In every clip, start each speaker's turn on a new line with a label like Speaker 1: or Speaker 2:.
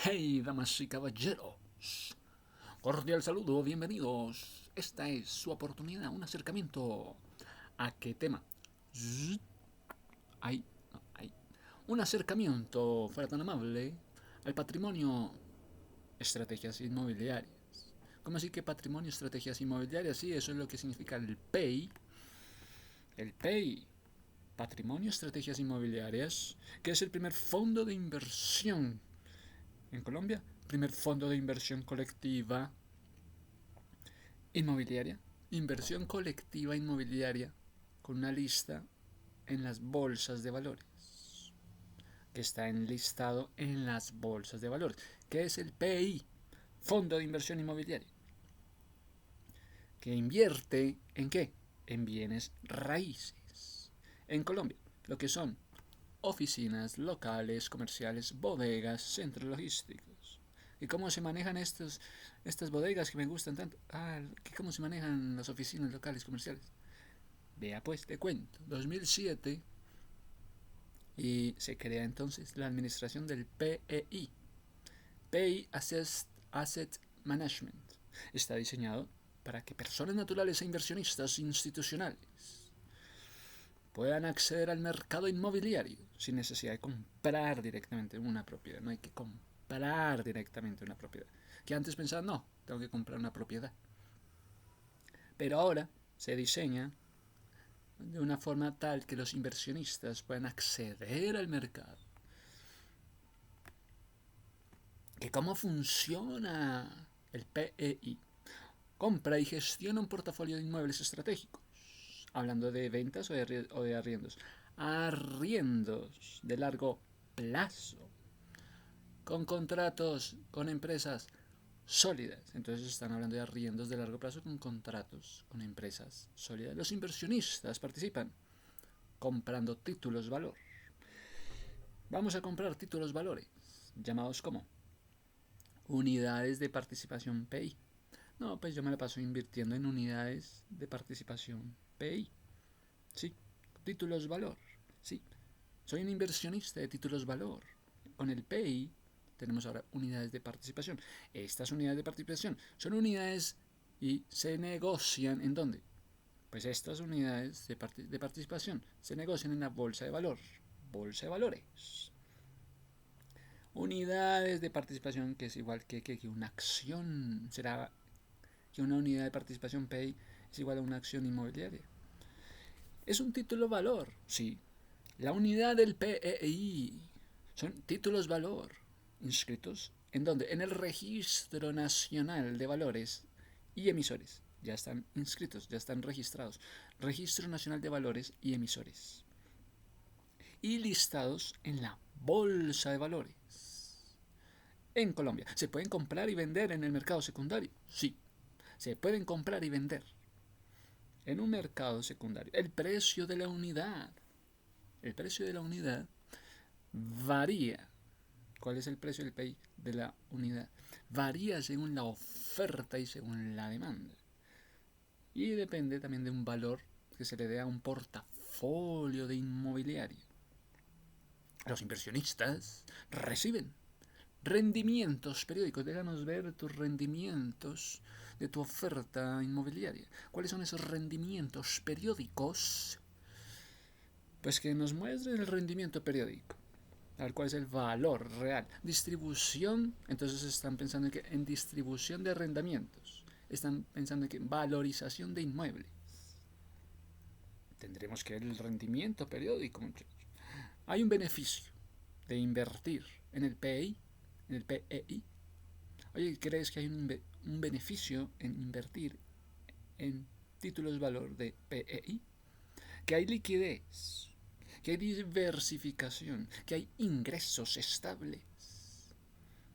Speaker 1: Hey, damas y caballeros. Cordial saludo, bienvenidos. Esta es su oportunidad, un acercamiento. ¿A qué tema? Zzz, Ahí, no, ahí. Un acercamiento, fuera tan amable, al patrimonio, estrategias inmobiliarias. ¿Cómo así que patrimonio, estrategias inmobiliarias? Sí, eso es lo que significa el PEI. El PEI, patrimonio, estrategias inmobiliarias, que es el primer fondo de inversión en Colombia, primer fondo de inversión colectiva inmobiliaria, inversión colectiva inmobiliaria, con una lista en las bolsas de valores, que está enlistado en las bolsas de valores, que es el PI, Fondo de Inversión Inmobiliaria, que invierte en qué? En bienes raíces. En Colombia, lo que son oficinas, locales, comerciales, bodegas, centros logísticos. ¿Y cómo se manejan estas bodegas que me gustan tanto? ¿Cómo se manejan las oficinas locales comerciales? Vea pues, te cuento. 2007 y se crea entonces la administración del PEI. PEI Asset Management. Está diseñado para que personas naturales e inversionistas institucionales puedan acceder al mercado inmobiliario sin necesidad de comprar directamente una propiedad. No hay que comprar directamente una propiedad. Que antes pensaban, no, tengo que comprar una propiedad. Pero ahora se diseña de una forma tal que los inversionistas puedan acceder al mercado. ¿Que cómo funciona el PEI? Compra y gestiona un portafolio de inmuebles estratégicos. Hablando de ventas o de arriendos. Arriendos de largo plazo. Con contratos con empresas sólidas. Entonces están hablando de arriendos de largo plazo con contratos con empresas sólidas. Los inversionistas participan comprando títulos valor. Vamos a comprar títulos valores, llamados como unidades de participación PI. No, pues yo me la paso invirtiendo en unidades de participación PI. Sí, títulos valor. Sí, soy un inversionista de títulos valor. Con el PI tenemos ahora unidades de participación. Estas unidades de participación son unidades y se negocian ¿en dónde? Pues estas unidades de participación se negocian en la bolsa de valor. Bolsa de valores. Unidades de participación que es igual que una acción. Será que una unidad de participación PEI es igual a una acción inmobiliaria. ¿Es un título valor? Sí. La unidad del PEI son títulos valor inscritos ¿en dónde? En el Registro Nacional de Valores y Emisores. Ya están inscritos, ya están registrados. Registro Nacional de Valores y Emisores. Y listados en la Bolsa de Valores. En Colombia, ¿se pueden comprar y vender en el mercado secundario? Sí, se pueden comprar y vender en un mercado secundario. El precio de la unidad. El precio de la unidad varía. ¿Cuál es el precio del PI de la unidad? Varía según la oferta y según la demanda. Y depende también de un valor que se le dé a un portafolio de inmobiliario. Los inversionistas reciben rendimientos periódicos. Déjanos ver tus rendimientos de tu oferta inmobiliaria. ¿Cuáles son esos rendimientos periódicos? Pues que nos muestre el rendimiento periódico. A ver cuál es el valor real. Distribución, entonces están pensando en distribución de arrendamientos. Están pensando en valorización de inmuebles. Tendremos que ver el rendimiento periódico, muchachos. Hay un beneficio de invertir en el PEI, en el PEI. Oye, ¿crees que hay un beneficio en invertir en títulos de valor de PEI? Que hay liquidez, que hay diversificación, que hay ingresos estables,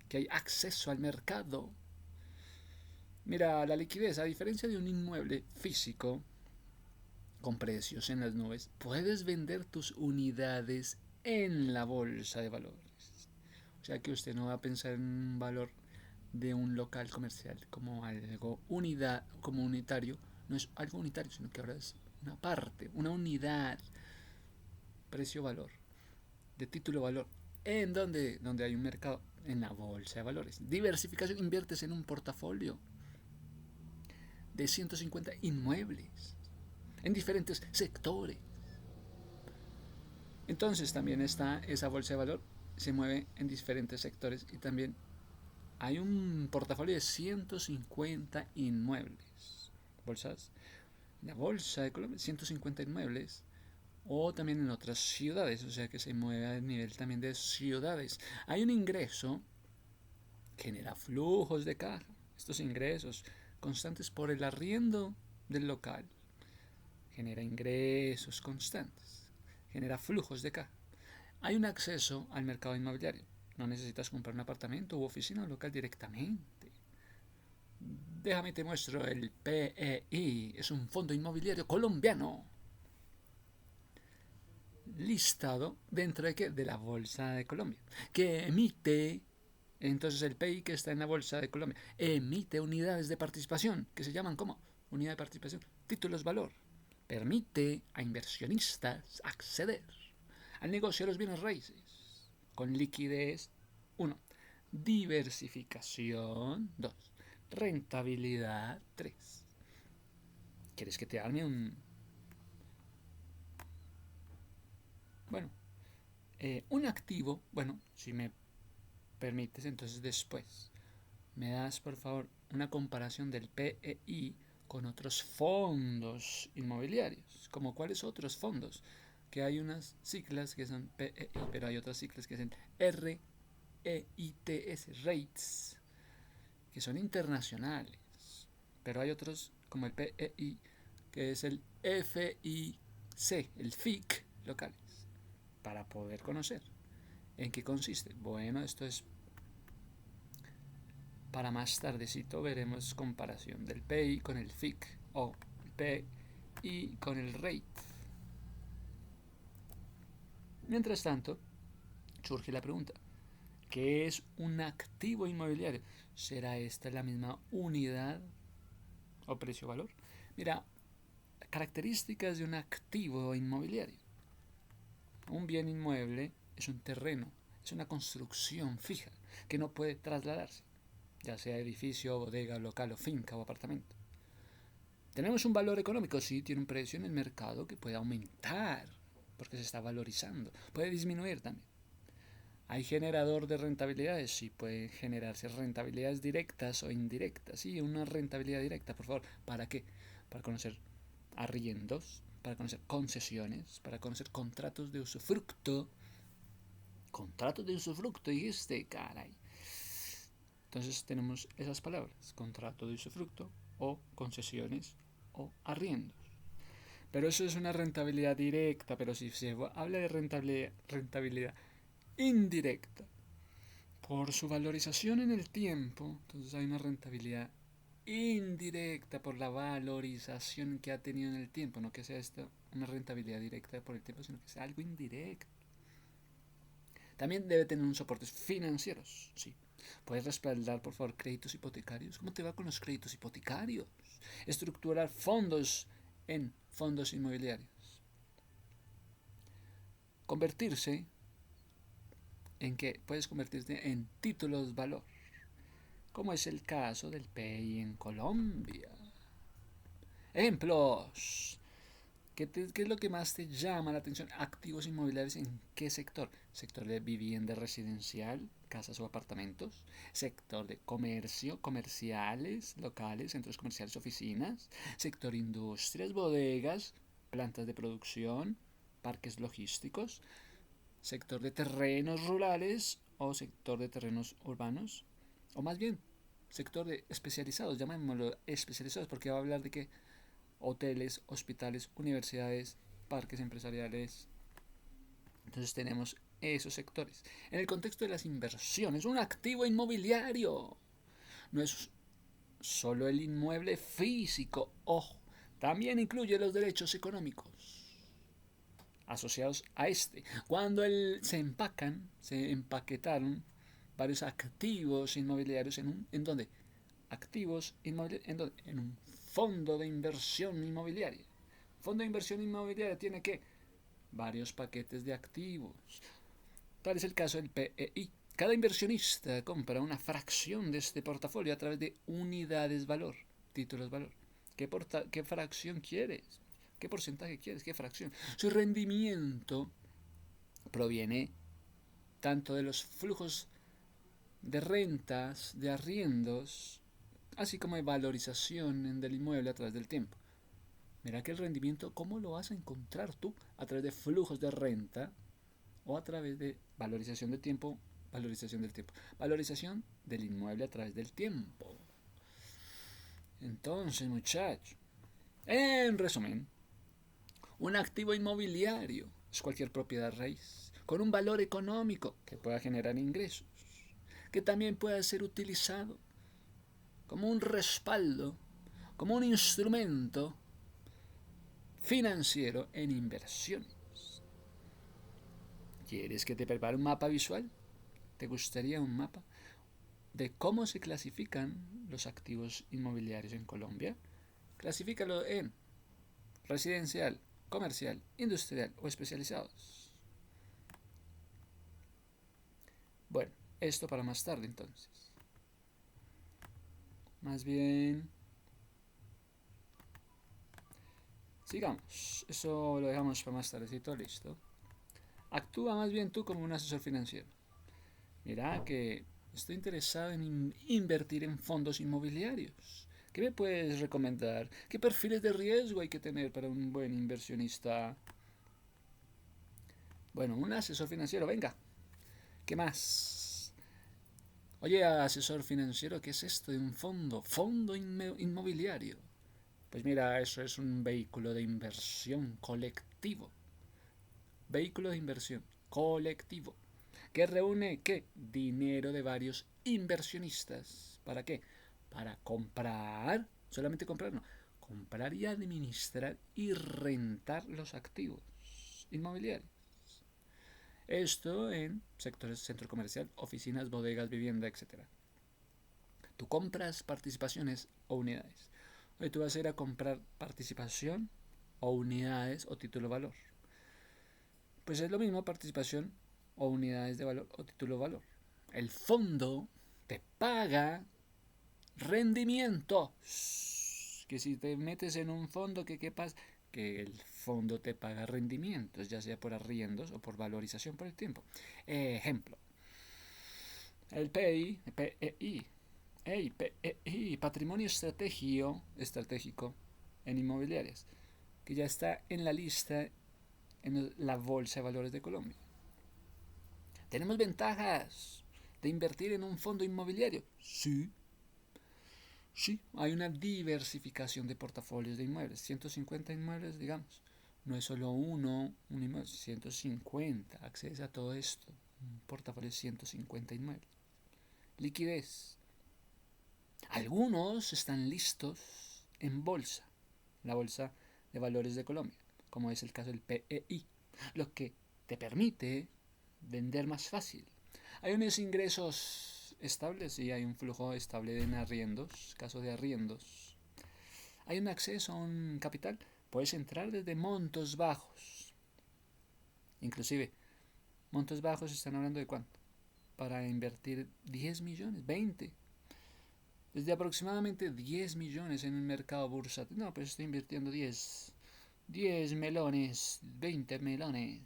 Speaker 1: que hay acceso al mercado. Mira, la liquidez, a diferencia de un inmueble físico con precios en las nubes, puedes vender tus unidades en la bolsa de valores. O sea que usted no va a pensar en un valor de un local comercial como algo como unitario. No es algo unitario, sino que ahora es una parte, una unidad, precio-valor, de título-valor ¿En dónde? Donde hay un mercado, en la bolsa de valores. Diversificación, inviertes en un portafolio de 150 inmuebles en diferentes sectores. Entonces también está esa bolsa de valor, se mueve en diferentes sectores y también hay un portafolio de 150 inmuebles. Bolsas, la bolsa de Colombia, 150 inmuebles. O también en otras ciudades, o sea que se mueve a nivel también de ciudades. Hay un ingreso, genera flujos de caja. Estos ingresos constantes por el arriendo del local. Genera ingresos constantes. Genera flujos de caja. Hay un acceso al mercado inmobiliario. No necesitas comprar un apartamento u oficina o local directamente. Déjame te muestro el PEI. Es un fondo inmobiliario colombiano. Listado dentro de qué? De la Bolsa de Colombia. Que emite, entonces el PEI que está en la Bolsa de Colombia, emite unidades de participación, que se llaman como unidad de participación, títulos valor. Permite a inversionistas acceder al negocio de los bienes raíces con liquidez. 1. Diversificación. 2. Rentabilidad. 3. ¿Quieres que te arme bueno, un activo? Bueno, si me permites, entonces después me das por favor una comparación del PEI con otros fondos inmobiliarios, como cuáles otros fondos, que hay unas siglas que son PEI, pero hay otras siglas que son REITs, REITs, que son internacionales, pero hay otros como el PEI, que es el FIC, el FIC locales, para poder conocer en qué consiste. Bueno, esto es para más tardecito, veremos comparación del PI con el FIC o el PI con el RATE. Mientras tanto, surge la pregunta, ¿qué es un activo inmobiliario? ¿Será esta la misma unidad o precio-valor? Mira, características de un activo inmobiliario. Un bien inmueble es un terreno, es una construcción fija que no puede trasladarse, ya sea edificio, bodega, local o finca o apartamento. Tenemos un valor económico, sí, tiene un precio en el mercado que puede aumentar porque se está valorizando, puede disminuir también. Hay generador de rentabilidades, sí, pueden generarse rentabilidades directas o indirectas, sí, una rentabilidad directa, por favor, ¿para qué? Para conocer arriendos, para conocer concesiones, para conocer contratos de usufructo, y caray. Entonces tenemos esas palabras, contrato de usufructo o concesiones o arriendos. Pero eso es una rentabilidad directa, pero si se habla de rentabilidad indirecta, por su valorización en el tiempo, entonces hay una rentabilidad indirecta por la valorización que ha tenido en el tiempo, no que sea esto una rentabilidad directa por el tiempo, sino que sea algo indirecto. También debe tener unos soportes financieros, sí. ¿Puedes respaldar, por favor, créditos hipotecarios? ¿Cómo te va con los créditos hipotecarios? Estructurar fondos en fondos inmobiliarios. Convertirse en que puedes convertirte en títulos valor, como es el caso del PEI en Colombia. Ejemplos. ¿Qué es lo que más te llama la atención? Activos inmobiliarios, ¿en qué sector? Sector de vivienda residencial, casas o apartamentos. Sector de comercio, comerciales, locales, centros comerciales, oficinas. Sector industrias, bodegas, plantas de producción, parques logísticos. Sector de terrenos rurales o sector de terrenos urbanos. O más bien, sector de especializados, llamémoslo especializados, porque va a hablar de que hoteles, hospitales, universidades, parques empresariales. Entonces tenemos esos sectores. En el contexto de las inversiones, un activo inmobiliario no es solo el inmueble físico, ojo, también incluye los derechos económicos asociados a este. Cuando se empaquetaron varios activos inmobiliarios ¿en dónde? Activos inmobiliarios, ¿en dónde? En un fondo de inversión inmobiliaria. Fondo de inversión inmobiliaria tiene que varios paquetes de activos. Tal es el caso del PEI. Cada inversionista compra una fracción de este portafolio a través de unidades valor, títulos valor. ¿Qué fracción quieres? ¿Qué porcentaje quieres? ¿Qué fracción? Su rendimiento proviene tanto de los flujos de rentas, de arriendos, así como de valorización del inmueble a través del tiempo. Mira que el rendimiento, ¿cómo lo vas a encontrar tú? A través de flujos de renta o a través de valorización del tiempo, valorización del inmueble a través del tiempo. Entonces, muchachos, en resumen, un activo inmobiliario es cualquier propiedad raíz con un valor económico que pueda generar ingresos, que también pueda ser utilizado como un respaldo, como un instrumento financiero en inversiones. ¿Quieres que te prepare un mapa visual? ¿Te gustaría un mapa de cómo se clasifican los activos inmobiliarios en Colombia? Clasifícalo en residencial, comercial, industrial o especializados. Bueno, esto para más tarde entonces. Más bien, sigamos. Eso lo dejamos para más tardecito, listo. Actúa más bien tú como un asesor financiero. Mira que estoy interesado en invertir en fondos inmobiliarios. ¿Qué me puedes recomendar? ¿Qué perfiles de riesgo hay que tener para un buen inversionista? Bueno, un asesor financiero, venga. ¿Qué más? Oye, asesor financiero, ¿qué es esto de un fondo? Fondo inmobiliario. Pues mira, eso es un vehículo de inversión colectivo. Vehículo de inversión colectivo. Que reúne, ¿qué? Dinero de varios inversionistas. ¿Para qué? Para comprar, solamente comprar, no. Comprar y administrar y rentar los activos inmobiliarios. Esto en sectores centro comercial, oficinas, bodegas, vivienda, etc. Tú compras participaciones o unidades. Hoy tú vas a ir a comprar participación o unidades o título valor. Pues es lo mismo participación o unidades de valor o título valor. El fondo te paga rendimientos. Que si te metes en un fondo, ¿qué pasa? Que el fondo te paga rendimientos, ya sea por arriendos o por valorización por el tiempo. Ejemplo, el PEI, Patrimonio Estratégico en Inmobiliarias, que ya está en la lista en la Bolsa de Valores de Colombia. ¿Tenemos ventajas de invertir en un fondo inmobiliario? Sí. Sí, hay una diversificación de portafolios de inmuebles. 150 inmuebles, digamos. No es solo un inmueble, 150. Accedes a todo esto. Un portafolio de 150 inmuebles. Liquidez. Algunos están listos en bolsa, la Bolsa de Valores de Colombia, como es el caso del PEI, lo que te permite vender más fácil. Hay unos ingresos estables y hay un flujo estable en arriendos, caso de arriendos. Hay un acceso a un capital, puedes entrar desde montos bajos. Inclusive, montos bajos están hablando de cuánto. Para invertir 10 millones, 20. Desde aproximadamente 10 millones en un mercado bursátil. No, pues estoy invirtiendo 10 melones, 20 melones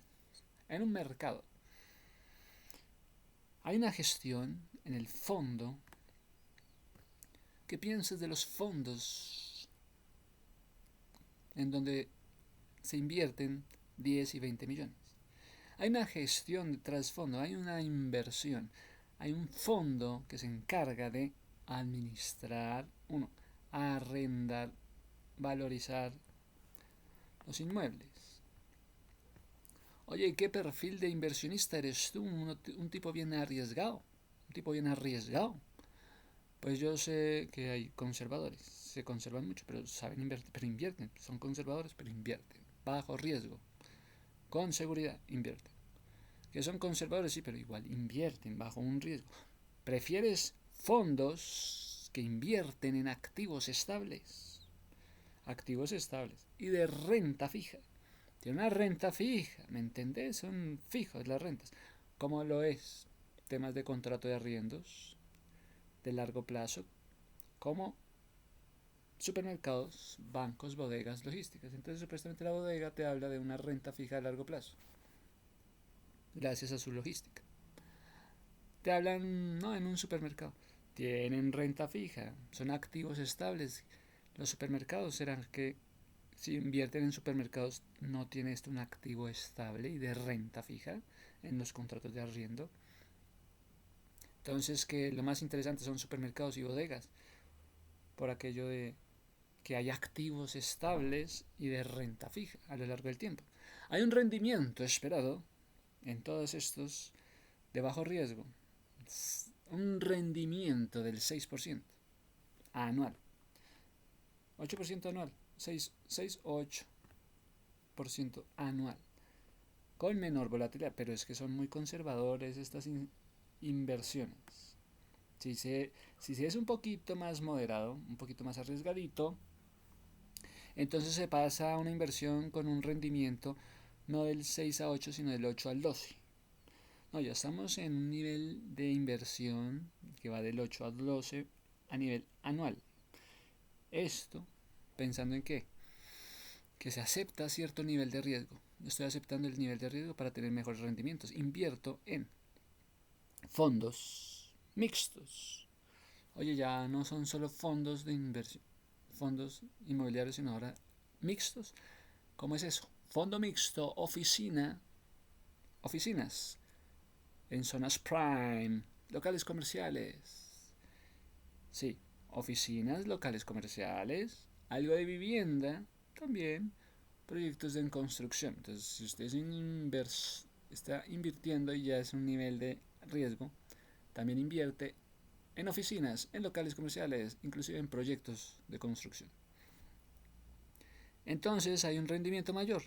Speaker 1: en un mercado. Hay una gestión en el fondo. ¿Qué piensas de los fondos en donde se invierten 10 y 20 millones? Hay una gestión de trasfondo, hay una inversión, hay un fondo que se encarga de administrar, arrendar, valorizar los inmuebles. Oye, ¿qué perfil de inversionista eres tú? Un tipo bien arriesgado. Un tipo bien arriesgado. Pues yo sé que hay conservadores. Se conservan mucho, pero saben invertir, pero invierten. Son conservadores, pero invierten. Bajo riesgo. Con seguridad, invierten. Que son conservadores, sí, pero igual invierten bajo un riesgo. ¿Prefieres fondos que invierten en activos estables? Activos estables. Y de renta fija. Tiene una renta fija, ¿me entendés? Son fijos las rentas. ¿Cómo lo es? Temas de contrato de arriendos de largo plazo, como supermercados, bancos, bodegas, logísticas. Entonces, supuestamente la bodega te habla de una renta fija a largo plazo, gracias a su logística. Te hablan, no, en un supermercado. Tienen renta fija, son activos estables. Los supermercados serán que si invierten en supermercados no tiene esto un activo estable y de renta fija en los contratos de arriendo. Entonces que lo más interesante son supermercados y bodegas, por aquello de que hay activos estables y de renta fija a lo largo del tiempo. Hay un rendimiento esperado en todos estos de bajo riesgo, un rendimiento del 6% anual, 8% anual, 6 o 8% anual, con menor volatilidad, pero es que son muy conservadores estas inversiones. Si se es un poquito más moderado, un poquito más arriesgadito, entonces se pasa a una inversión con un rendimiento no del 6 a 8, sino del 8 al 12. No, ya estamos en un nivel de inversión que va del 8 al 12 a nivel anual. Esto, pensando en qué, que se acepta cierto nivel de riesgo. Estoy aceptando el nivel de riesgo para tener mejores rendimientos. Invierto en fondos mixtos. Oye, ya no son solo fondos de inversión, fondos inmobiliarios, sino ahora mixtos. ¿Cómo es eso? Fondo mixto, oficinas en zonas prime, locales comerciales. Sí, oficinas, locales comerciales, algo de vivienda, también proyectos en construcción. Entonces, si usted está invirtiendo y ya es un nivel de riesgo, también invierte en oficinas, en locales comerciales, inclusive en proyectos de construcción. Entonces hay un rendimiento mayor,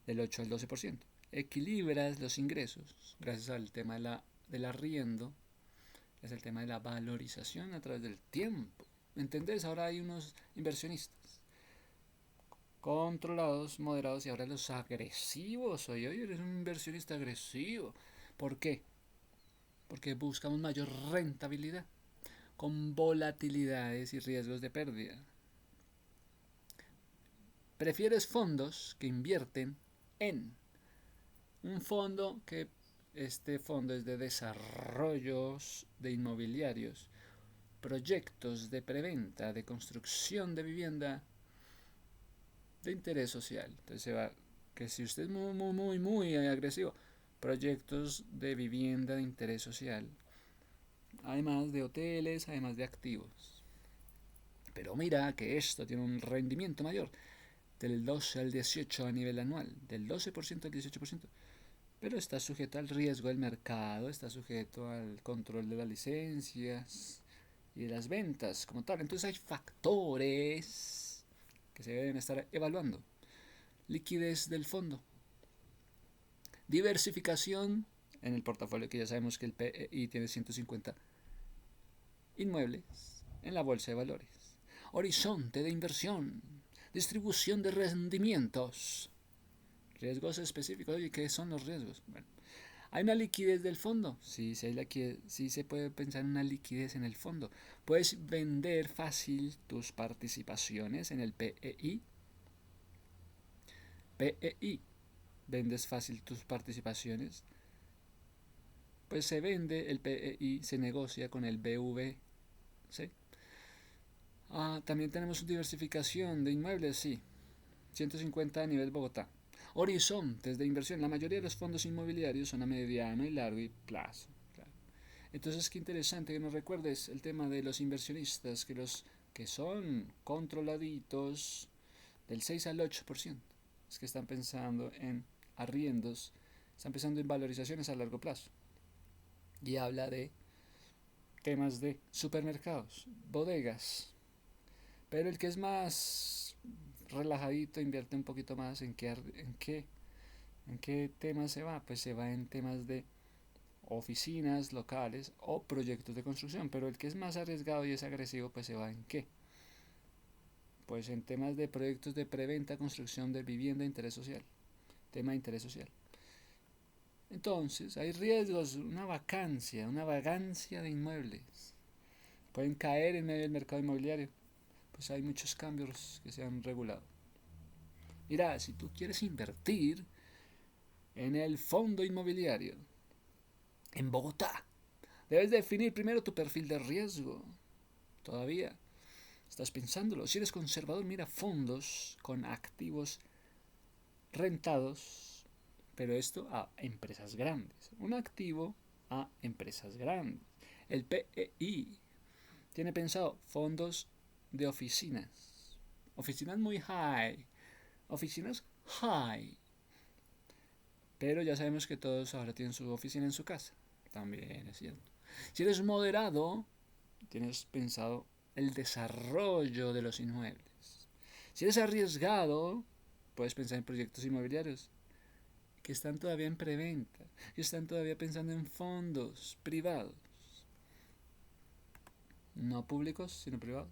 Speaker 1: del 8 al 12%. Equilibras los ingresos gracias al tema del arriendo, es el tema de la valorización a través del tiempo. ¿Entendés? Ahora hay unos inversionistas controlados, moderados y ahora los agresivos. Oye, eres un inversionista agresivo. ¿Por qué? Porque buscamos mayor rentabilidad con volatilidades y riesgos de pérdida. Prefieres fondos que invierten en un fondo que este fondo es de desarrollos de inmobiliarios, proyectos de preventa, de construcción de vivienda de interés social. Entonces se va, que si usted es muy agresivo, proyectos de vivienda de interés social, además de hoteles, además de activos. Pero mira que esto tiene un rendimiento mayor, del 12 al 18 a nivel anual, del 12% al 18%. Pero está sujeto al riesgo del mercado, está sujeto al control de las licencias y de las ventas como tal. Entonces hay factores que se deben estar evaluando. Liquidez del fondo. Diversificación en el portafolio, que ya sabemos que el PEI tiene 150 inmuebles en la bolsa de valores. Horizonte de inversión. Distribución de rendimientos. Riesgos específicos. Oye, ¿qué son los riesgos? Bueno, ¿hay una liquidez del fondo? Sí, sí se puede pensar en una liquidez en el fondo. Puedes vender fácil tus participaciones en el PEI. PEI. Vendes fácil tus participaciones. Pues se vende el PEI, se negocia con el BV. ¿Sí? También tenemos diversificación de inmuebles, sí. 150 a nivel Bogotá. Horizontes de inversión. La mayoría de los fondos inmobiliarios son a mediano y largo plazo. Claro. Entonces, qué interesante que nos recuerdes el tema de los inversionistas, que son controladitos del 6 al 8%. Es que están pensando en arriendos, están pensando en valorizaciones a largo plazo. Y habla de temas de supermercados, bodegas. Pero el que es más relajadito invierte un poquito más en qué temas se va. Pues se va en temas de oficinas locales o proyectos de construcción. Pero el que es más arriesgado y es agresivo, pues se va en qué. Pues en temas de proyectos de preventa, construcción de vivienda, interés social. Tema de interés social. Entonces, hay riesgos, una vagancia de inmuebles. Pueden caer en medio del mercado inmobiliario. Pues hay muchos cambios que se han regulado. Mira, si tú quieres invertir en el fondo inmobiliario en Bogotá, debes definir primero tu perfil de riesgo. Todavía estás pensándolo. Si eres conservador, mira fondos con activos rentados, pero esto a empresas grandes. Un activo a empresas grandes. El PEI tiene pensado fondos de oficinas. Oficinas muy high. Oficinas high. Pero ya sabemos que todos ahora tienen su oficina en su casa. También es cierto. Si eres moderado, tienes pensado el desarrollo de los inmuebles. Si eres arriesgado, puedes pensar en proyectos inmobiliarios que están todavía en preventa, que están todavía pensando en fondos privados. No públicos, sino privados.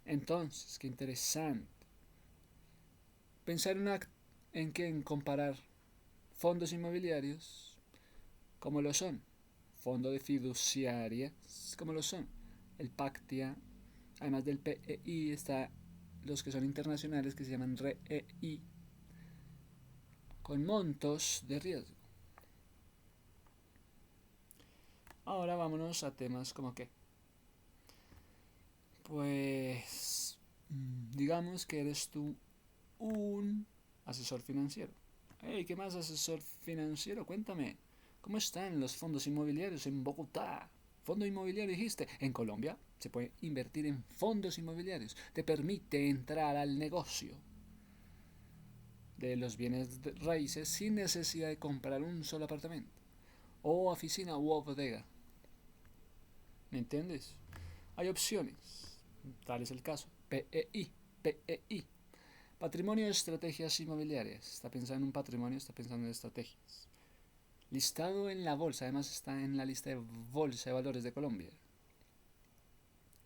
Speaker 1: Entonces, qué interesante. Pensar en comparar fondos inmobiliarios como lo son, fondo de fiduciarias como lo son, el Pactia, además del PEI está los que son internacionales que se llaman REI, con montos de riesgo. Ahora vámonos a temas como que, pues, digamos que eres tú un asesor financiero. Hey, ¿qué más asesor financiero? Cuéntame, ¿cómo están los fondos inmobiliarios en Bogotá? Fondo inmobiliario dijiste, en Colombia se puede invertir en fondos inmobiliarios. Te permite entrar al negocio de los bienes raíces sin necesidad de comprar un solo apartamento, o oficina u bodega. ¿Me entiendes? Hay opciones. Tal es el caso. PEI. Patrimonio de estrategias inmobiliarias. Está pensando en un patrimonio, está pensando en estrategias. Listado en la bolsa, además está en la lista de Bolsa de Valores de Colombia.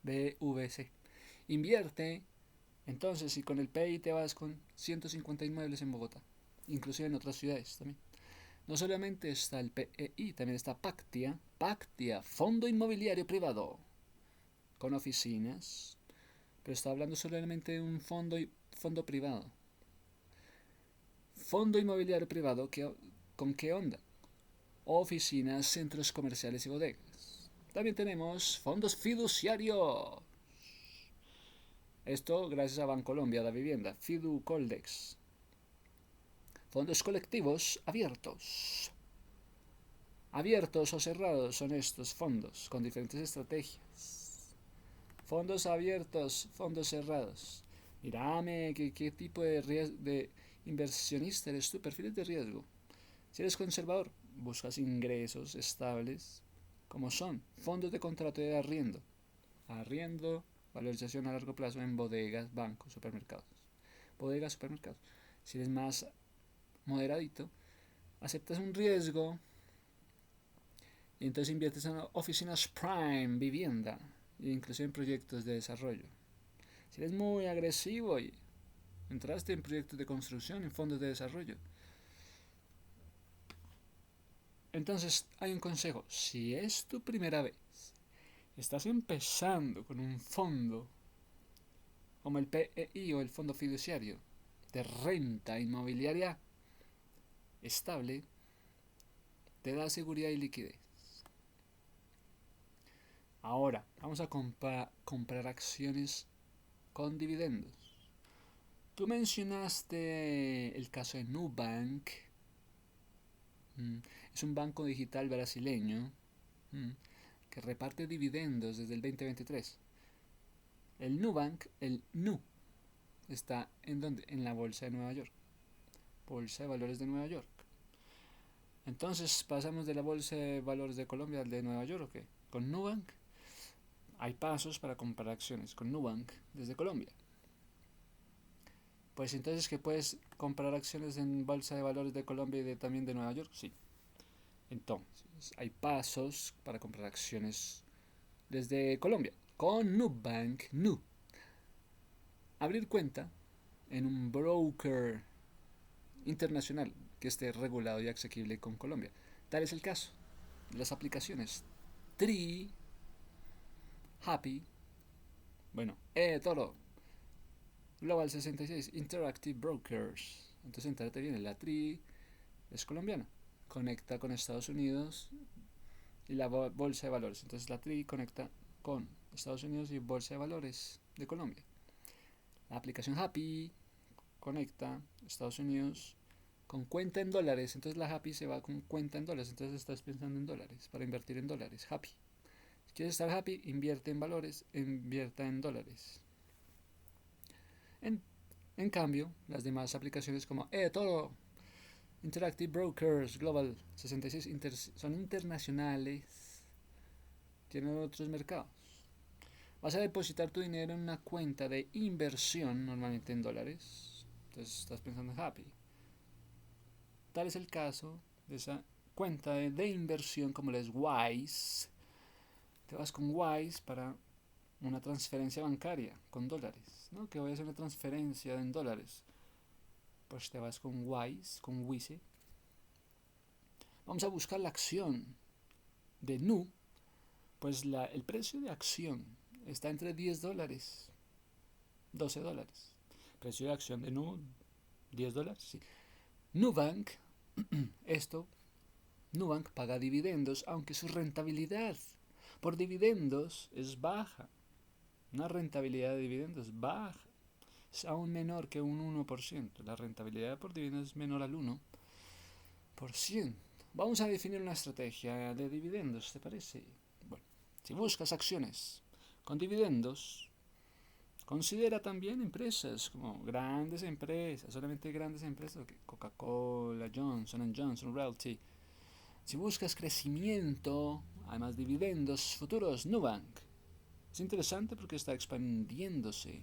Speaker 1: BVC. Invierte, entonces, si con el PEI te vas con 150 inmuebles en Bogotá, inclusive en otras ciudades también. No solamente está el PEI, también está Pactia, Fondo Inmobiliario Privado, con oficinas, pero está hablando solamente de un fondo privado. Fondo inmobiliario privado, ¿con qué onda? Oficinas, centros comerciales y bodegas. También tenemos fondos fiduciarios. Esto gracias a Bancolombia, la vivienda, Fiducoldex. Fondos colectivos abiertos. Abiertos o cerrados son estos fondos con diferentes estrategias. Fondos abiertos, fondos cerrados. Mírame, ¿qué tipo de inversionista eres tú? Perfiles de riesgo. Si eres conservador, buscas ingresos estables, como son fondos de contrato de arriendo, valorización a largo plazo en bodegas, bancos, supermercados. Bodegas, supermercados. Si eres más moderadito, aceptas un riesgo y entonces inviertes en oficinas prime, vivienda, e incluso en proyectos de desarrollo. Si eres muy agresivo y entraste en proyectos de construcción, en fondos de desarrollo. Entonces hay un consejo, si es tu primera vez, estás empezando con un fondo como el PEI o el fondo fiduciario de renta inmobiliaria estable, te da seguridad y liquidez. Ahora, vamos a comprar acciones con dividendos. Tú mencionaste el caso de Nubank. Es un banco digital brasileño que reparte dividendos desde el 2023. El Nubank, el NU, está ¿en dónde? En la Bolsa de Nueva York. Bolsa de Valores de Nueva York. Entonces, pasamos de la Bolsa de Valores de Colombia al de Nueva York, ¿o qué? Con Nubank hay pasos para comprar acciones con Nubank desde Colombia. Pues entonces, ¿que puedes comprar acciones en Bolsa de Valores de Colombia y también de Nueva York? Sí. Entonces, hay pasos para comprar acciones desde Colombia con Nubank. Abrir cuenta en un broker internacional que esté regulado y asequible con Colombia. Tal es el caso de las aplicaciones Tree, Happy, bueno, eToro, Global 66, Interactive Brokers. Entonces, entérate bien, la Tree es colombiana, conecta con Estados Unidos y la bolsa de valores. Entonces, la Tree conecta con Estados Unidos y bolsa de valores de Colombia. La aplicación Happy conecta Estados Unidos con cuenta en dólares. Entonces la Happy se va con cuenta en dólares. Entonces estás pensando en dólares para invertir en dólares. Happy. Si quieres estar happy, invierte en valores, invierta en dólares. En, en cambio, las demás aplicaciones como eToro, Interactive Brokers, Global 66 son internacionales, tienen otros mercados. Vas a depositar tu dinero en una cuenta de inversión, normalmente en dólares. Entonces estás pensando en Happy. Tal es el caso de esa cuenta de inversión como la es Wise. Te vas con Wise para una transferencia bancaria con dólares, ¿no? Que voy a hacer una transferencia en dólares. Pues te vas con Wise, con Wise. Vamos a buscar la acción de Nu. Pues el precio de acción está entre $10, $12. Precio de acción de Nu, $10, sí. Nubank, Nubank paga dividendos, aunque su rentabilidad por dividendos es baja. Una rentabilidad de dividendos baja. Es aún menor que un 1%. La rentabilidad por dividendos es menor al 1%. Vamos a definir una estrategia de dividendos, ¿te parece? Bueno, si buscas acciones con dividendos, considera también empresas como grandes empresas, solamente grandes empresas, Coca-Cola, Johnson & Johnson, Realty. Si buscas crecimiento, además dividendos futuros, Nubank. Es interesante porque está expandiéndose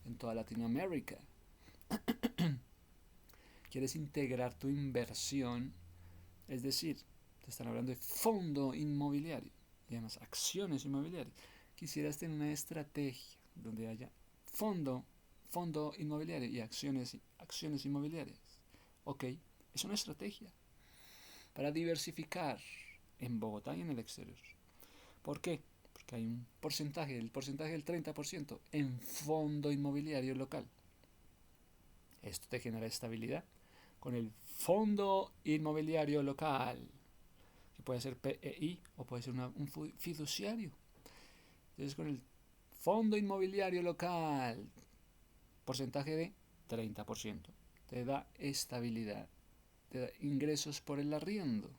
Speaker 1: en toda Latinoamérica. Quieres integrar tu inversión, es decir, te están hablando de fondo inmobiliario y además acciones inmobiliarias. Quisieras tener una estrategia donde haya fondo inmobiliario y acciones inmobiliarias. Ok, es una estrategia para diversificar en Bogotá y en el exterior. ¿Por qué? Porque hay un porcentaje, el porcentaje del 30% en fondo inmobiliario local. Esto te genera estabilidad con el fondo inmobiliario local, que puede ser PEI o puede ser un fiduciario. Entonces, con el fondo inmobiliario local, porcentaje de 30%, te da estabilidad, te da ingresos por el arriendo.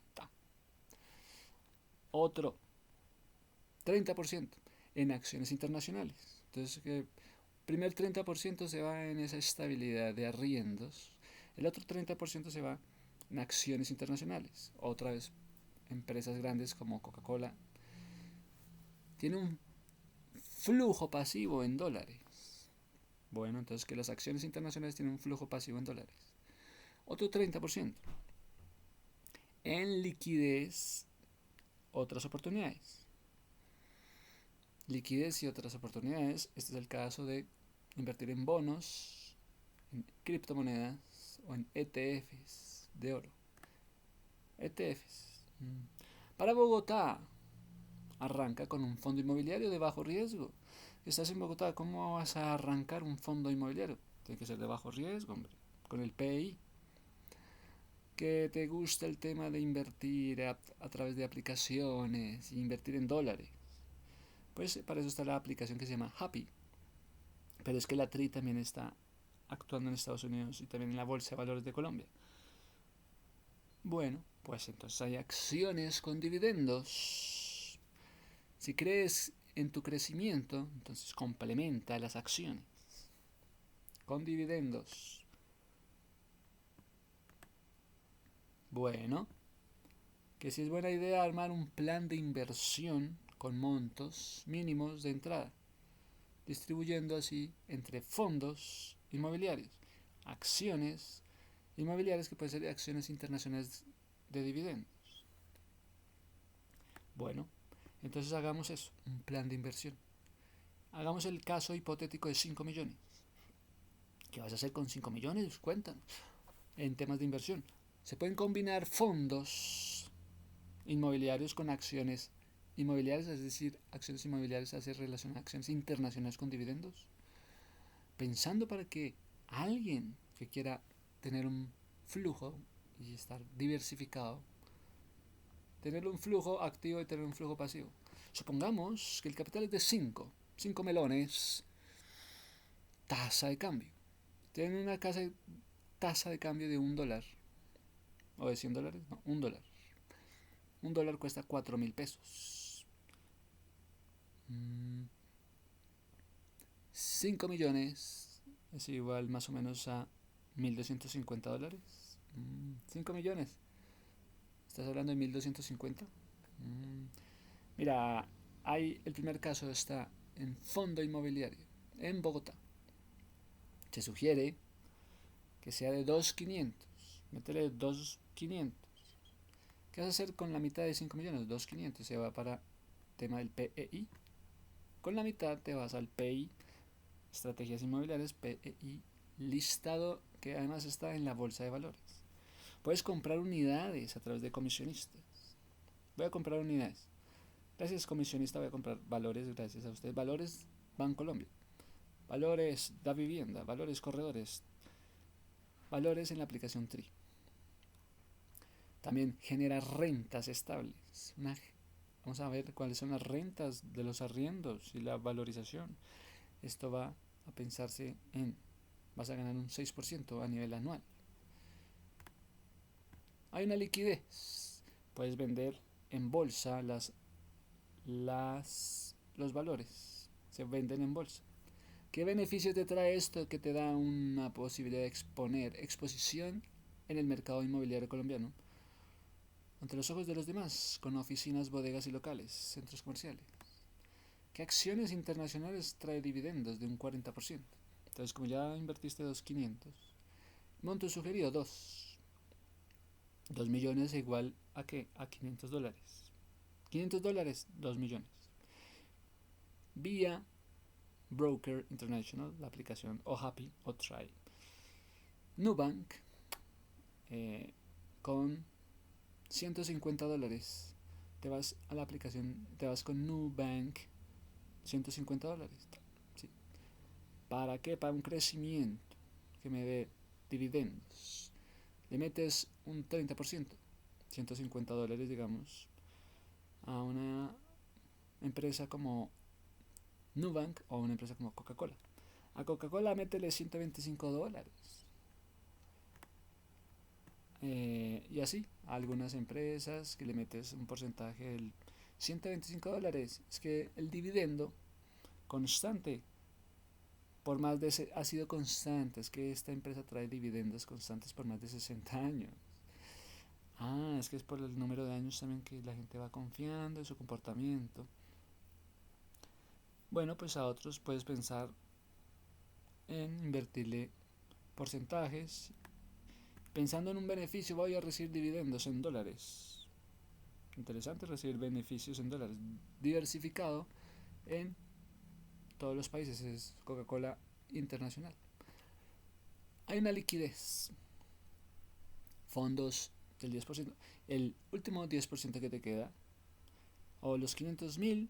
Speaker 1: Otro 30% en acciones internacionales. Entonces, el primer 30% se va en esa estabilidad de arriendos. El otro 30% se va en acciones internacionales. Otra vez, empresas grandes como Coca-Cola. Tiene un flujo pasivo en dólares. Bueno, entonces que las acciones internacionales tienen un flujo pasivo en dólares. Otro 30% en liquidez, otras oportunidades. Liquidez y otras oportunidades. Este es el caso de invertir en bonos, en criptomonedas o en ETFs de oro. ETFs. Para Bogotá, arranca con un fondo inmobiliario de bajo riesgo. Estás en Bogotá, ¿cómo vas a arrancar un fondo inmobiliario? Tiene que ser de bajo riesgo, hombre, con el PI. Que te gusta el tema de invertir a través de aplicaciones, invertir en dólares. Pues para eso está la aplicación que se llama Happy. Pero es que la TRI también está actuando en Estados Unidos y también en la Bolsa de Valores de Colombia. Bueno, pues entonces hay acciones con dividendos. Si crees en tu crecimiento, entonces complementa las acciones con dividendos. Bueno, que si es buena idea armar un plan de inversión con montos mínimos de entrada, distribuyendo así entre fondos inmobiliarios, acciones inmobiliarias que pueden ser acciones internacionales de dividendos. Bueno, entonces hagamos eso, un plan de inversión. Hagamos el caso hipotético de 5 millones. ¿Qué vas a hacer con 5 millones? Cuéntanos. En temas de inversión. Se pueden combinar fondos inmobiliarios con acciones inmobiliarias, es decir, acciones inmobiliarias hace relación a acciones internacionales con dividendos, pensando para que alguien que quiera tener un flujo y estar diversificado, tener un flujo activo y tener un flujo pasivo. Supongamos que el capital es de 5 melones, tasa de cambio. Tienen una tasa de cambio de $1 o de $100, no, $1. $1 cuesta 4.000 pesos. 5 millones es igual más o menos a $1.250. 5 millones. ¿Estás hablando de 1.250? Mira, el primer caso está en fondo inmobiliario, en Bogotá. Se sugiere que sea de 2.500. Métele 2.500. ¿Qué vas a hacer con la mitad de 5 millones? 2.500 se va para el tema del PEI. Con la mitad te vas al PEI, Estrategias Inmobiliarias, PEI, listado que además está en la bolsa de valores. Puedes comprar unidades a través de comisionistas. Voy a comprar unidades. Gracias comisionista, voy a comprar valores gracias a usted. Valores Bancolombia. Valores Da Vivienda. Valores Corredores. Valores en la aplicación TRI. También genera rentas estables. Vamos a ver cuáles son las rentas de los arriendos y la valorización. Esto va a pensarse vas a ganar un 6% a nivel anual. Hay una liquidez. Puedes vender en bolsa los valores. Se venden en bolsa. ¿Qué beneficio te trae esto? Que te da una posibilidad de exposición en el mercado inmobiliario colombiano ante los ojos de los demás, con oficinas, bodegas y locales, centros comerciales. ¿Qué acciones internacionales trae dividendos de un 40%? Entonces, como ya invertiste 2.500, monto sugerido 2. 2 millones igual a ¿qué? A $500. $500, 2 millones. Vía Broker International, la aplicación o Happy o Try. Nubank, con $150. Te vas a la aplicación, te vas con Nubank, $150. ¿Sí? ¿Para qué? Para un crecimiento que me dé dividendos. Le metes un 30%, $150, digamos, a una empresa como Nubank o una empresa como Coca-Cola. A Coca-Cola métele $125. Y así, a algunas empresas que le metes un porcentaje del $125. Es que el dividendo constante, por más de ha sido constante, es que esta empresa trae dividendos constantes por más de 60 años. Es que es por el número de años también que la gente va confiando en su comportamiento. Bueno, pues a otros puedes pensar en invertirle porcentajes. Pensando en un beneficio, voy a recibir dividendos en dólares. Interesante recibir beneficios en dólares. Diversificado en todos los países, es Coca-Cola Internacional. Hay una liquidez. Fondos del 10%. El último 10% que te queda, o los 500.000,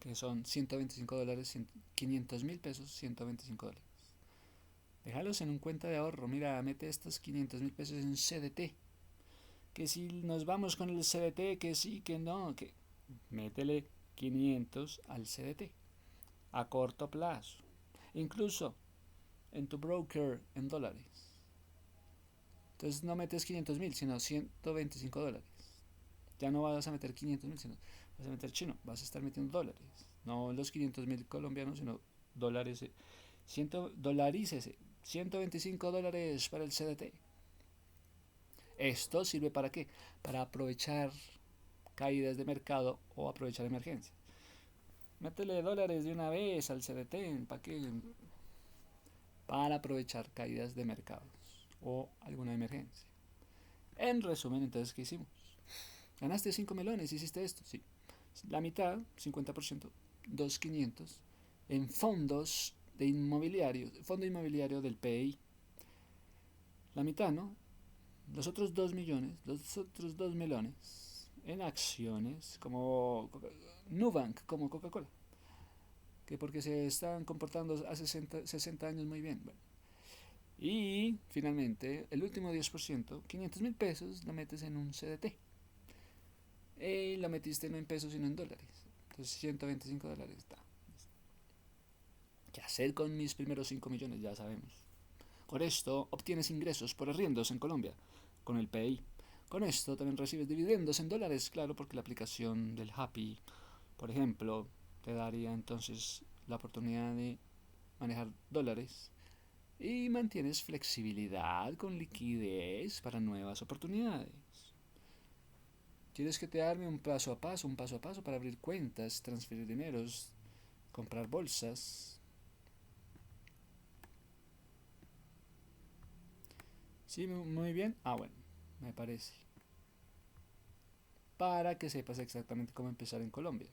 Speaker 1: que son $125, 500.000 pesos, $125. Déjalos en un cuenta de ahorro. Mira, mete estos 500.000 pesos en CDT. Que si nos vamos con el CDT, que sí, que no, que métele 500 al CDT a corto plazo. Incluso en tu broker en dólares. Entonces no metes 500.000, sino $125. Ya no vas a meter 500.000, sino vas a meter chino. Vas a estar metiendo dólares. No los 500.000 colombianos, sino dólares. Dolarícese. $125 para el CDT. ¿Esto sirve para qué? Para aprovechar caídas de mercado o aprovechar emergencias. Métele dólares de una vez al CDT. ¿Para qué? Para aprovechar caídas de mercados o alguna emergencia. En resumen, entonces, ¿qué hicimos? Ganaste 5 melones, hiciste esto, sí. La mitad, 50%, 2.500, en fondos de fondo inmobiliario del PEI. La mitad, ¿no? los otros 2 millones, los otros 2 melones en acciones como Nubank, como Coca-Cola, que porque se están comportando hace 60 años muy bien. Bueno. Y finalmente, el último 10%, 500 mil pesos, lo metes en un CDT. Y lo metiste no en pesos, sino en dólares. Entonces, $125 está. ¿Qué hacer con mis primeros 5 millones? Ya sabemos. Con esto obtienes ingresos por arriendos en Colombia, con el PI. Con esto también recibes dividendos en dólares, claro, porque la aplicación del Happy, por ejemplo, te daría entonces la oportunidad de manejar dólares y mantienes flexibilidad con liquidez para nuevas oportunidades. ¿Quieres que te arme un paso a paso para abrir cuentas, transferir dineros, comprar bolsas? Sí, muy bien. Ah, bueno, me parece. Para que sepas exactamente cómo empezar en Colombia.